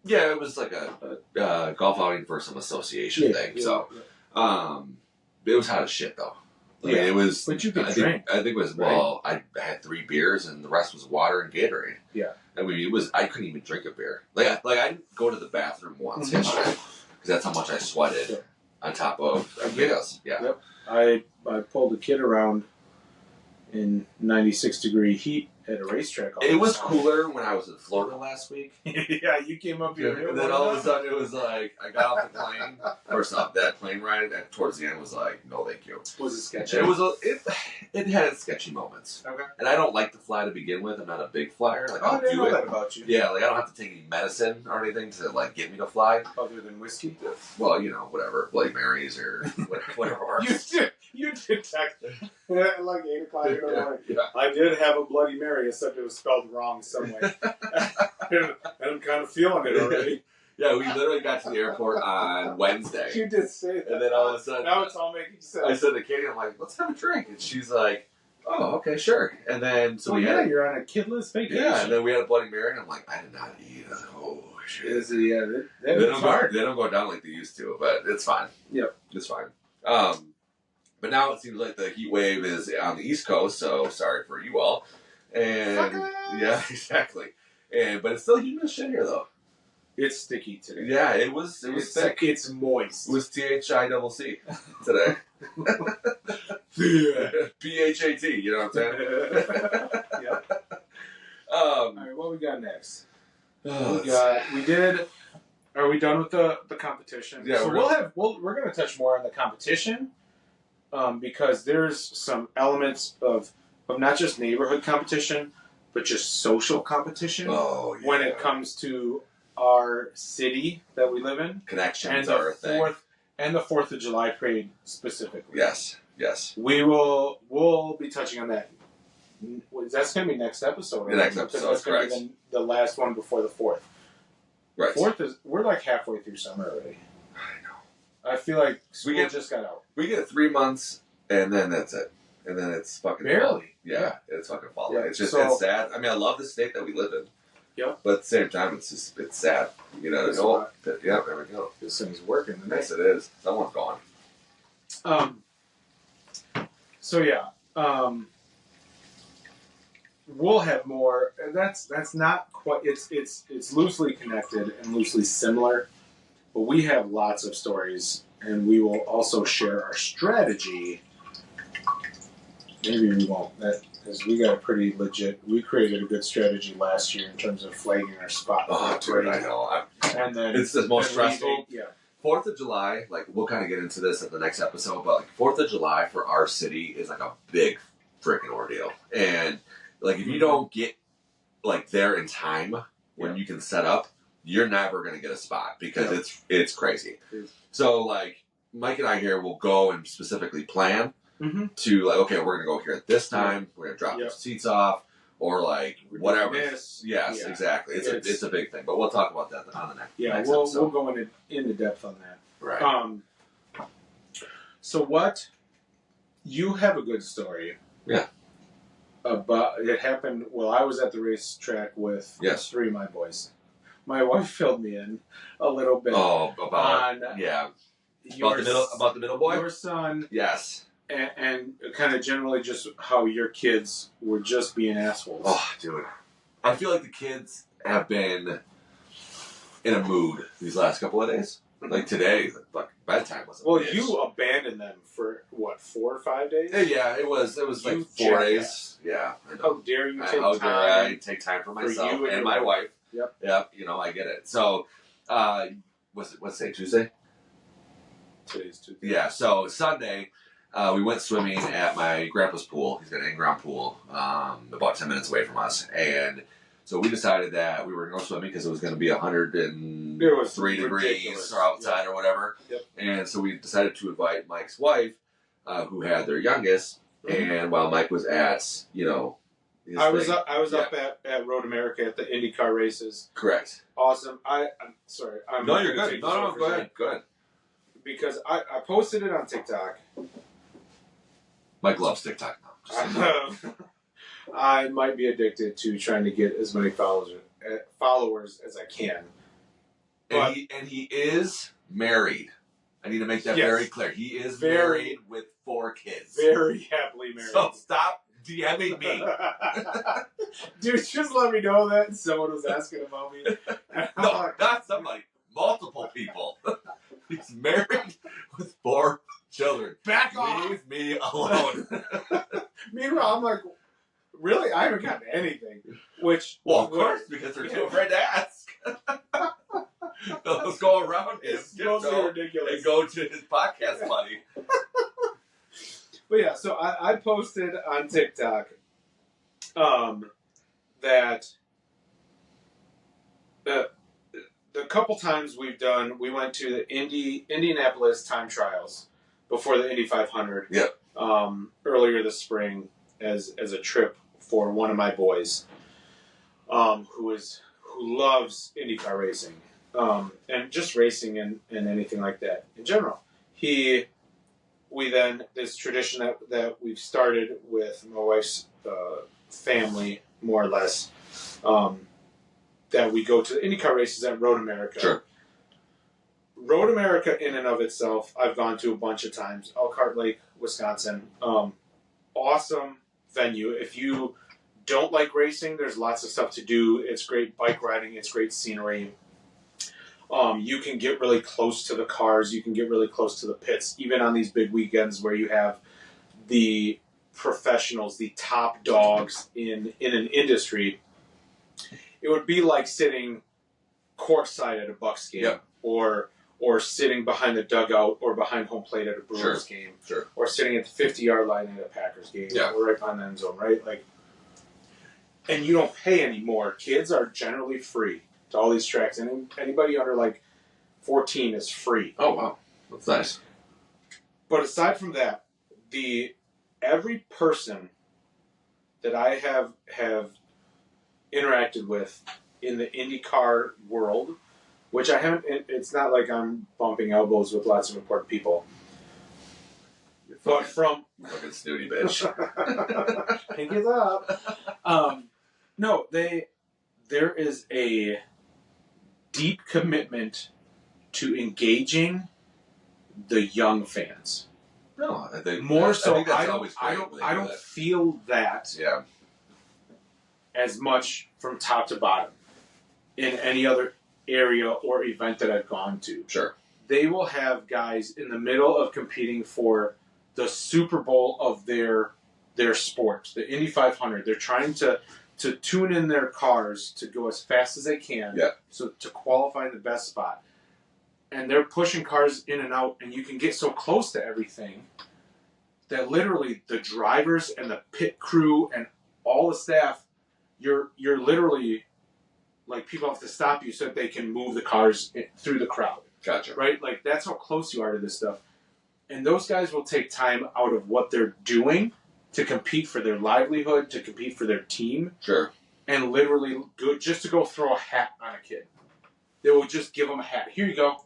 Yeah, it was like a golf outing for some association thing. So, it was hot as shit though. I mean, it was. But you could drink. I think it was. Well, I had 3 beers, and the rest was water and Gatorade. Yeah. I mean, it was. I couldn't even drink a beer. I didn't go to the bathroom once yesterday because that's how much I sweated. On top of everything else. Yeah. Yep. I pulled a kid around in 96-degree heat at a racetrack. It was cooler when I was in Florida last week. Yeah, you came up here. And then all of a sudden it was like, I got off the plane. First off, that plane ride towards the end was like, no thank you. Was it sketchy? It had its sketchy moments. Okay. And I don't like to fly to begin with. I'm not a big flyer. I didn't know that about you. Yeah, I don't have to take any medicine or anything to get me to fly. Other than whiskey? Well, whatever. Bloody Marys or whatever works. You did text at like 8 o'clock in the morning. Yeah. I did have a Bloody Mary, except it was spelled wrong somewhere. And I'm kind of feeling it already. Yeah, we literally got to the airport on Wednesday. You did say that. And then all of a sudden... Now it's all making sense. I said to Katie, I'm like, let's have a drink. And she's like, oh, okay, sure. And then... you're on a kidless vacation. Yeah, and then we had a Bloody Mary, and I'm like, I did not eat. Oh, shit. They don't go down like they used to, but it's fine. Yep. It's fine. But now it seems like the heat wave is on the East Coast, so sorry for you all. And yeah, exactly. But it's still humid as shit here, though. It's sticky today. Yeah, it was thick. It's moist. It was THICC today. PHAT, you know what I'm saying? Yep. All right, what we got next? Oh, Are we done with the competition? Yeah, so we're going to touch more on the competition, because there's some elements of not just neighborhood competition, but just social competition. Oh, yeah. When it comes to our city that we live in, connections are a thing. And the 4th of July parade specifically. Yes. We'll be touching on that. That's going to be next episode. The next episode, that's going to be the last one before the 4th. Right. 4th we're like halfway through summer already. I know. I feel like school just got out. We get 3 months, and then that's it. And then it's fucking barely. Fall. Yeah, it's fucking fall. Yeah. It's just it's sad. I mean, I love the state that we live in. Yeah. But at the same time, it's sad. Yeah, there we go. This thing's working. Yes, it is. Someone's gone. We'll have more. That's not quite. It's loosely connected and loosely similar, but we have lots of stories, and we will also share our strategy. Maybe we won't. Because we got a pretty legit. We created a good strategy last year in terms of flagging our spot. Oh, dude, I know. And then it's the most stressful. Yeah. 4th of July, we'll kind of get into this at the next episode, but 4th of July for our city is a big freaking ordeal. And if you don't get there in time when you can set up, you're never going to get a spot because it's crazy. So Mike and I here will go and specifically plan to okay, we're going to go here at this time. We're going to drop the seats off or whatever. Yes, exactly. It's a big thing, but we'll talk about that on the next episode. We'll go into depth on that. Right. So what? You have a good story. Yeah. About it happened while I was at the racetrack with 3 of my boys. My wife filled me in a little bit. Oh, about the middle boy, your son. Yes. And kind of generally just how your kids were just being assholes. Oh, dude. I feel like the kids have been in a mood these last couple of days. Today, bedtime was a bitch. You abandoned them for, 4 or 5 days? Yeah, it was 4 days. Yeah. I know. How dare you take time for myself and my wife. Yep. I get it. So, what's today, Tuesday? Today's Tuesday. Yeah, so Sunday... we went swimming at my grandpa's pool. He's got an in-ground pool about 10 minutes away from us. And so we decided that we were going to go swimming because it was going to be 103 degrees or outside or whatever. Yep. And so we decided to invite Mike's wife, who had their youngest. And while Mike was at, I was up at Road America at the IndyCar races. Correct. Awesome. I'm sorry. No, you're good. No, go ahead. Because I posted it on TikTok. Mike loves TikTok now. I might be addicted to trying to get as many followers as I can. And he is married. I need to make that very clear. He is married with 4 kids. Very happily married. So stop DMing me. Dude, just let me know that someone was asking about me. No, not somebody. Multiple people. He's married with 4 children. Back off. Leave me alone. Meanwhile, I'm like, really? I haven't gotten anything. Which, well, of course, because they're too afraid to ask. They'll just go around it's mostly ridiculous. And go to his podcast buddy. But yeah, so I posted on TikTok that the couple times we went to the Indianapolis time trials before the Indy 500. Yep. Earlier this spring as a trip for one of my boys, who loves IndyCar racing, and just racing and anything like that in general. This tradition that we've started with my wife's family, more or less, that we go to the IndyCar races at Road America. Sure. Road America in and of itself, I've gone to a bunch of times. Elkhart Lake, Wisconsin. Awesome venue. If you don't like racing, there's lots of stuff to do. It's great bike riding. It's great scenery. You can get really close to the cars. You can get really close to the pits, even on these big weekends where you have the professionals, the top dogs in an industry. It would be like sitting courtside at a Bucks game, or sitting behind the dugout or behind home plate at a Brewers game, or sitting at the 50-yard line at a Packers game, or right behind the end zone, right? Like, and you don't pay anymore. Kids are generally free to all these tracks, and anybody under like 14 is free. Oh wow, that's nice. But aside from that, every person that I have interacted with in the IndyCar world, which I haven't, it's not like I'm bumping elbows with lots of important people. But from fucking snooty bitch. Pink is up. No, there is a deep commitment to engaging the young fans. No, I think I don't feel that as much from top to bottom in any other area or event that I've gone to. Sure. They will have guys in the middle of competing for the Super Bowl of their sport, the Indy 500. They're trying to tune in their cars to go as fast as they can, so to qualify in the best spot. And they're pushing cars in and out, and you can get so close to everything that literally the drivers and the pit crew and all the staff, you're literally, like, people have to stop you so that they can move the cars through the crowd. Gotcha. Right? Like, that's how close you are to this stuff. And those guys will take time out of what they're doing to compete for their livelihood, to compete for their team. Sure. And literally just to go throw a hat on a kid. They will just give them a hat. Here you go.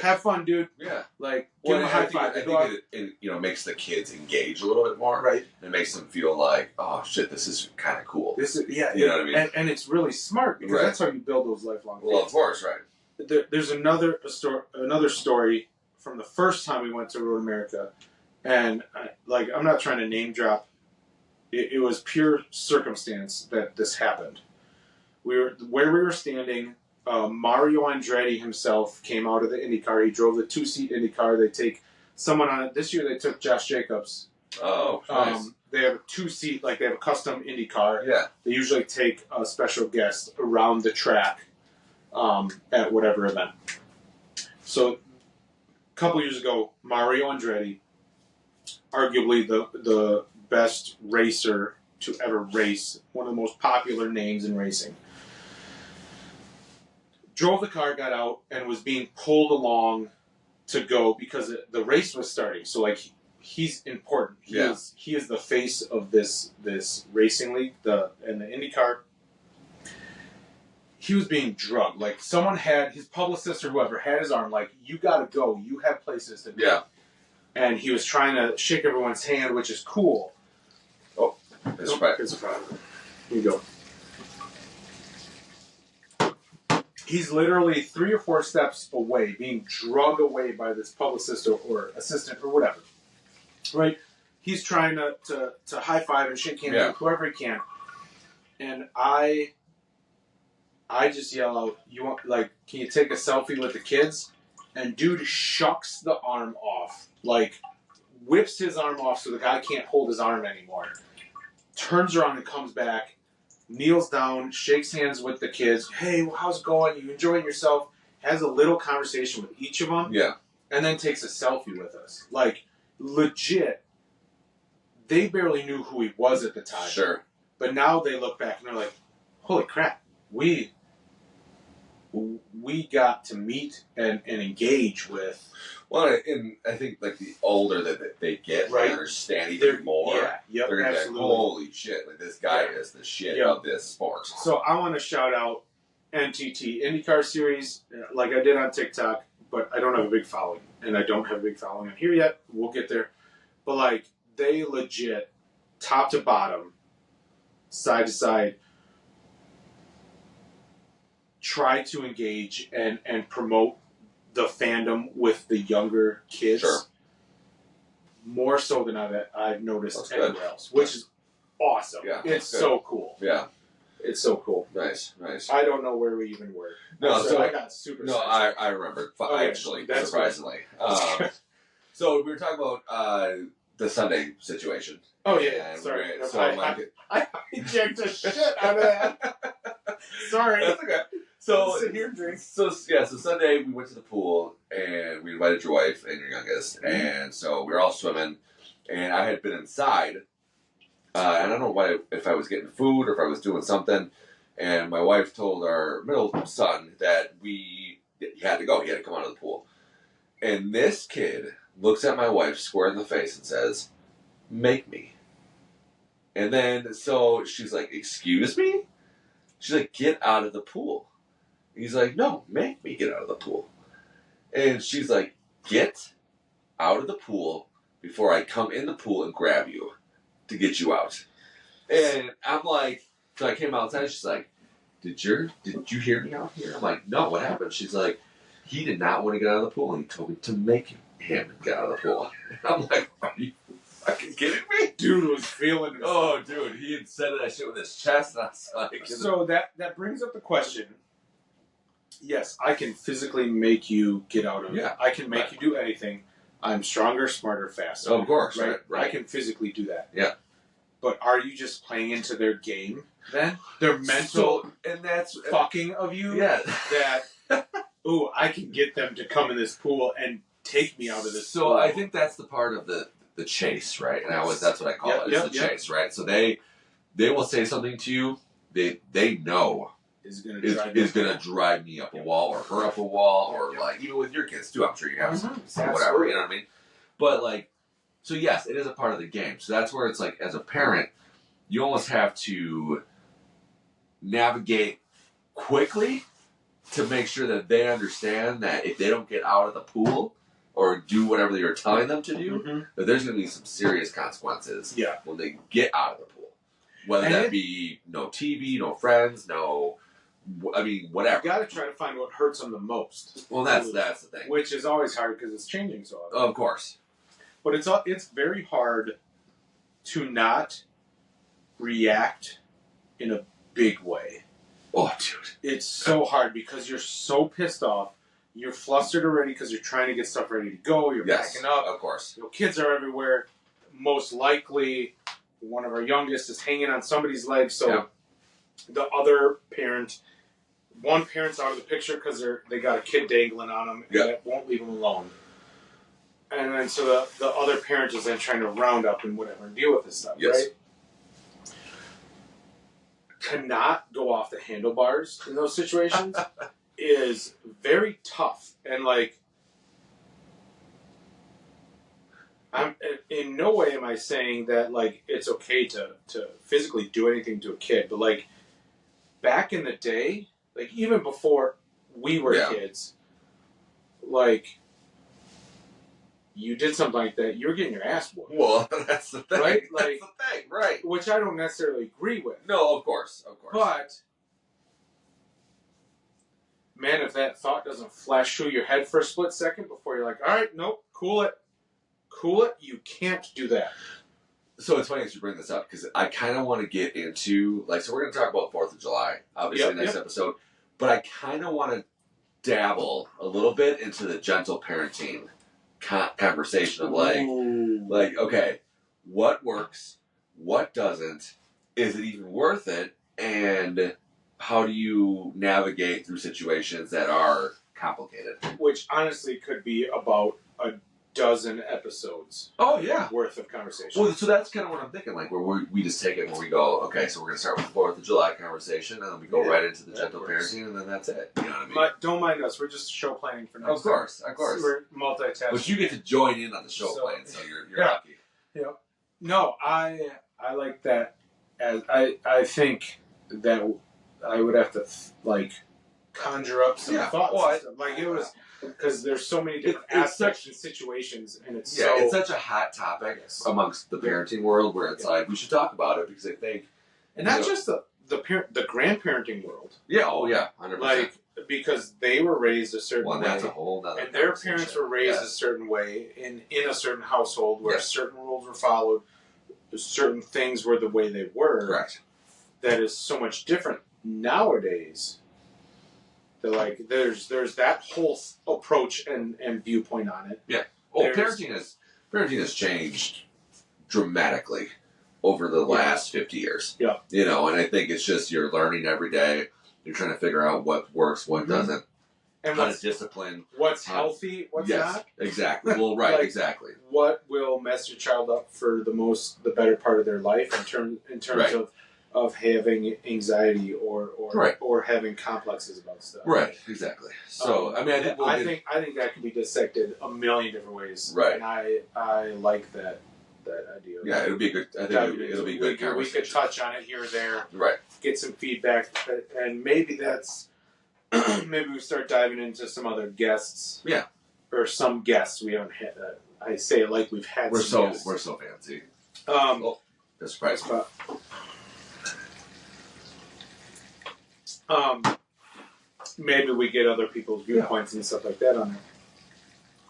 Have fun, dude. Yeah. Like, give them a high five. I think it makes the kids engage a little bit more. Right. And it makes them feel like, oh, shit, this is kind of cool. This is, you know what I mean? And it's really smart, because that's how you build those lifelong Well, of course, right. There's another story from the first time we went to Road America. And, I'm not trying to name drop. It was pure circumstance that this happened. Where we were standing, Mario Andretti himself came out of the IndyCar. He drove the 2-seat IndyCar. They take someone on it. This year they took Josh Jacobs. Oh, nice. They have a 2-seat, they have a custom IndyCar. Yeah. They usually take a special guest around the track at whatever event. So, a couple years ago, Mario Andretti, arguably the best racer to ever race, one of the most popular names in racing, drove the car, got out, and was being pulled along to go because the race was starting. So, he's important. He is the face of this racing league, and the IndyCar. He was being drugged. Someone had, his publicist or whoever had his arm, you gotta go. You have places to go. Yeah. and he was trying to shake everyone's hand, which is cool. Oh, It's right. It's fine. Here you go. He's literally 3 or 4 steps away, being drugged away by this publicist or assistant or whatever. Right? He's trying to high five and shake hands with whoever he can, and I just yell out, "You want can you take a selfie with the kids?" And dude shucks the arm off, whips his arm off so the guy can't hold his arm anymore. Turns around and comes back, kneels down, shakes hands with the kids. Hey, how's it going? You enjoying yourself? Has a little conversation with each of them. Yeah. And then takes a selfie with us. Legit. They barely knew who he was at the time. Sure. But now they look back and they're like, holy crap, we got to meet and engage with. Well, and I think the older that they get, they understand even more. Yeah, yep, they're absolutely. like, holy shit, this guy is the shit of this sport. So I want to shout out NTT IndyCar Series, like I did on TikTok, but I don't have a big following, and I don't have a big following on here yet. We'll get there. But they legit, top to bottom, side to side, try to engage and promote the fandom with the younger kids. Sure. More so than I've noticed anywhere else, which is awesome. Yeah, it's so cool. Yeah. It's so cool. Nice. I don't know where we even were. No, so I got super No, I remember, actually, surprisingly. So we were talking about the Sunday situation. Oh, yeah. Sorry. I hijacked the shit out of that. Sorry. That's okay. So, sit here and drink. So Sunday we went to the pool and we invited your wife and your youngest, and so we were all swimming, and I had been inside, and I don't know if I was getting food or if I was doing something, and my wife told our middle son that he had to go, he had to come out of the pool, and this kid looks at my wife square in the face and says, "Make me." And then so she's like, "Excuse me?" She's like, "Get out of the pool." He's like, "No, make me get out of the pool." And she's like, "Get out of the pool before I come in the pool and grab you to get you out." And I'm like, so I came outside, she's like, Did you hear me out here? I'm like, "No, what happened?" She's like, "He did not want to get out of the pool and he told me to make him get out of the pool." And I'm like, "Are you fucking kidding me?" Dude was feeling it. Oh, dude, he had said that shit with his chest, and I was like... So that brings up the question. Yes, I can physically make you get out of it. Yeah. I can make you do anything. I'm stronger, smarter, faster. Oh, of course, right? right. I can physically do that. Yeah. But are you just playing into their game then? Their mental and that's fucking of you? Yeah. That, ooh, I can get them to come in this pool and take me out of this pool. So I think that's the part of the chase, right? And that's what I call it. It's the chase, right? So they will say something to you. They know is going to drive me up a wall or her up a wall or even with your kids too. I'm sure you have some whatever, you know what I mean? But so yes, it is a part of the game. So that's where it's as a parent, you almost have to navigate quickly to make sure that they understand that if they don't get out of the pool or do whatever you're telling them to do, that there's going to be some serious consequences when they get out of the pool. Whether that be no TV, no friends, whatever. You got to try to find what hurts them the most. Well, that's the thing. Which is always hard because it's changing so often. Of course. But it's very hard to not react in a big way. Oh, dude. It's so hard because you're so pissed off. You're flustered already because you're trying to get stuff ready to go. You're backing up. Of course. Kids are everywhere. Most likely, one of our youngest is hanging on somebody's leg. So the other parent, one parent's out of the picture because they got a kid dangling on them and that won't leave them alone. And then so the other parent is then trying to round up and whatever and deal with this stuff, right? To not go off the handlebars in those situations is very tough. And I'm in no way am I saying that it's okay to physically do anything to a kid, but back in the day, even before we were kids, you did something like that, you're getting your ass whooped. Well, that's the thing. Right? That's Like, the thing, right. Which I don't necessarily agree with. No, of course. But, man, if that thought doesn't flash through your head for a split second before you're like, all right, nope, cool it, you can't do that. So it's funny that you bring this up because I kind of want to get into, like, so we're going to talk about 4th of July, obviously, next episode, but I kind of want to dabble a little bit into the gentle parenting conversation of like, okay, what works, what doesn't, is it even worth it, and how do you navigate through situations that are complicated? Which honestly could be about a dozen episodes. Oh yeah, worth of conversation. Well, so that's kind of what I'm thinking. Like, where we just take it where we go. Okay, so we're gonna start with the 4th of July conversation, and then we go right into the gentle parenting, and then that's it. You know what I mean? But don't mind us. We're just show planning for next. Of course. We're multitasking. But you get to join in on the show planning, so you're lucky. Yeah. No, I like that. As I think that I would have to conjure up some thoughts. Well, it was. Because there's so many different aspects and situations, and it's it's such a hot topic amongst the parenting world where it's like we should talk about it because I think, and not just the grandparenting world. Yeah, 100%. Because they were raised a certain way, that's a whole nother and their parents were raised a certain way in a certain household where certain rules were followed, certain things were the way they were. Correct. That is so much different nowadays. They're there's that whole approach and viewpoint on it. Yeah. Oh, parenting has changed dramatically over the last 50 years. Yeah. You know, and I think it's just you're learning every day. You're trying to figure out what works, what doesn't, and how to discipline. What's healthy, what's not. Exactly. Well, right, exactly. What will mess your child up for the better part of their life in terms of having anxiety or having complexes about stuff. Right, exactly. So I mean, I think that can be dissected a million different ways. Right. And I like that idea. Yeah, it'll be good. I think it'll be good conversation. We could touch on it here or there. Right. Get some feedback, and maybe that's maybe we start diving into some other guests. Yeah. Or some guests we haven't had. I say it like we've had. We're so fancy. That's surprising. Maybe we get other people's viewpoints and stuff like that on there.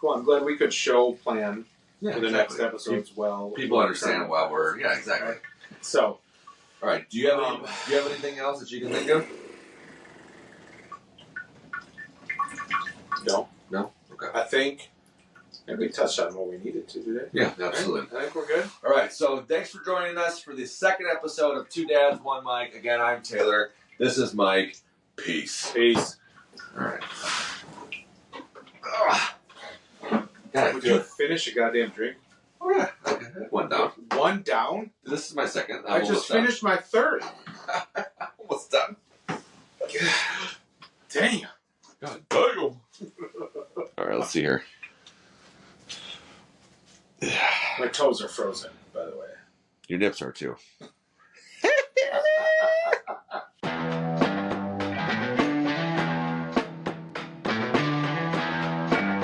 Cool. I'm glad we could show plan for the next episode as well. People understand while we're exactly. Right. So, all right. Do you have anything else that you can think of? No. Okay. I think we touched on what we needed to today. Yeah, absolutely. Right? I think we're good. All right. So thanks for joining us for the second episode of Two Dads, One Mike. Again, I'm Taylor. This is Mike. Peace. All right. Would you finish a goddamn drink? Oh yeah. Okay. One down. One down? This is my second. I just finished my third. Almost done. Damn. God damn. All right. Let's see here. My toes are frozen, by the way. Your nips are too.